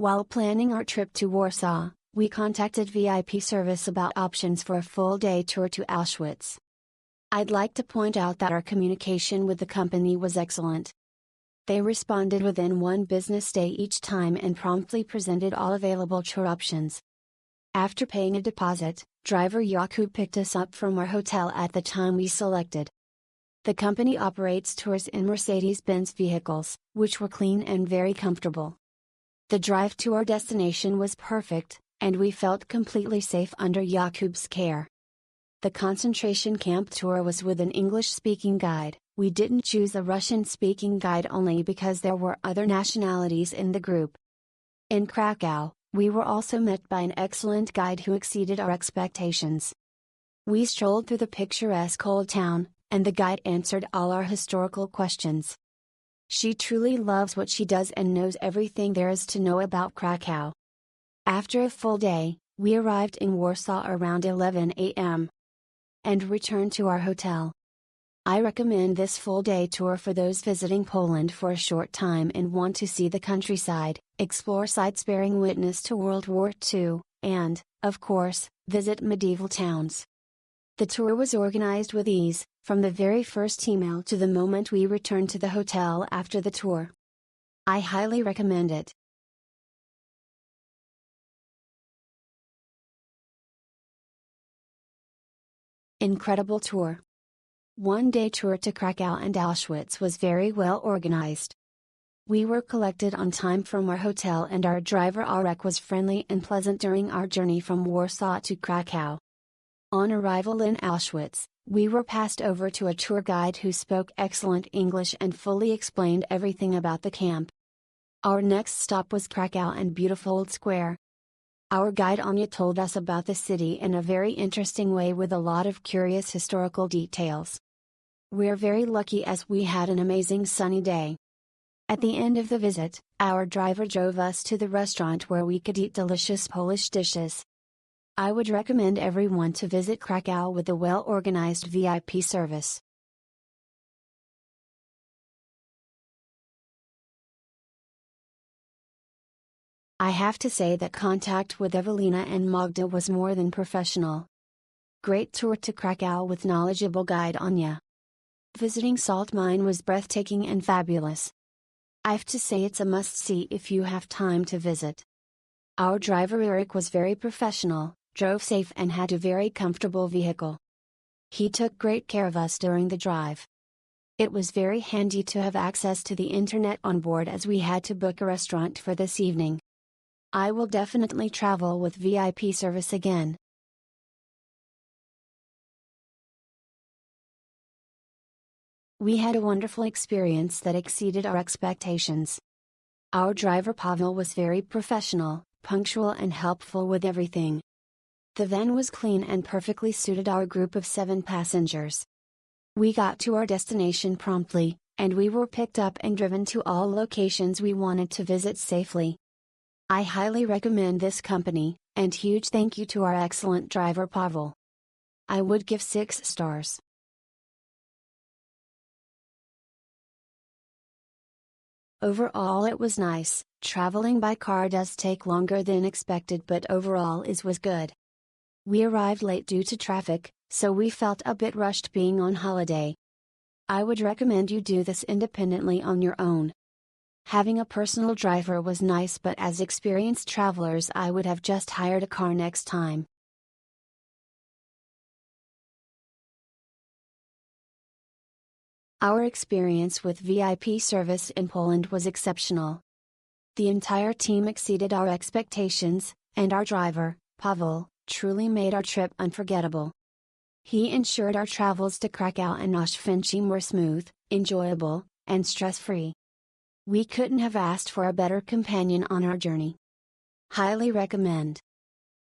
While planning our trip to Warsaw, we contacted VIP service about options for a full-day tour to Auschwitz. I'd like to point out that our communication with the company was excellent. They responded within one business day each time and promptly presented all available tour options. After paying a deposit, driver Jakub picked us up from our hotel at the time we selected. The company operates tours in Mercedes-Benz vehicles, which were clean and very comfortable. The drive to our destination was perfect, and we felt completely safe under Jakub's care. The concentration camp tour was with an English-speaking guide. We didn't choose a Russian-speaking guide only because there were other nationalities in the group. In Krakow, we were also met by an excellent guide who exceeded our expectations. We strolled through the picturesque old town, and the guide answered all our historical questions. She truly loves what she does and knows everything there is to know about Krakow. After a full day, we arrived in Warsaw around 11 a.m. and returned to our hotel. I recommend this full-day tour for those visiting Poland for a short time and want to see the countryside, explore sites bearing witness to World War II, and, of course, visit medieval towns. The tour was organized with ease, from the very first email to the moment we returned to the hotel after the tour. I highly recommend it. Incredible tour. One-day tour to Krakow and Auschwitz was very well organized. We were collected on time from our hotel and our driver Arek was friendly and pleasant during our journey from Warsaw to Krakow. On arrival in Auschwitz, we were passed over to a tour guide who spoke excellent English and fully explained everything about the camp. Our next stop was Krakow and beautiful Old Square. Our guide Anya told us about the city in a very interesting way with a lot of curious historical details. We're very lucky as we had an amazing sunny day. At the end of the visit, our driver drove us to the restaurant where we could eat delicious Polish dishes. I would recommend everyone to visit Krakow with a well-organized VIP service. I have to say that contact with Evelina and Magda was more than professional. Great tour to Krakow with knowledgeable guide Anya. Visiting Salt Mine was breathtaking and fabulous. I have to say it's a must-see if you have time to visit. Our driver Eric was very professional, drove safe and had a very comfortable vehicle. He took great care of us during the drive. It was very handy to have access to the internet on board as we had to book a restaurant for this evening. I will definitely travel with VIP service again. We had a wonderful experience that exceeded our expectations. Our driver Pavel was very professional, punctual and helpful with everything. The van was clean and perfectly suited our group of 7 passengers. We got to our destination promptly, and we were picked up and driven to all locations we wanted to visit safely. I highly recommend this company, and huge thank you to our excellent driver Pavel. I would give 6 stars. Overall it was nice. Traveling by car does take longer than expected but overall it was good. We arrived late due to traffic, so we felt a bit rushed being on holiday. I would recommend you do this independently on your own. Having a personal driver was nice but as experienced travelers I would have just hired a car next time. Our experience with VIP service in Poland was exceptional. The entire team exceeded our expectations, and our driver, Pavel, truly made our trip unforgettable. He ensured our travels to Krakow and Auschwitz were smooth, enjoyable, and stress-free. We couldn't have asked for a better companion on our journey. Highly recommend.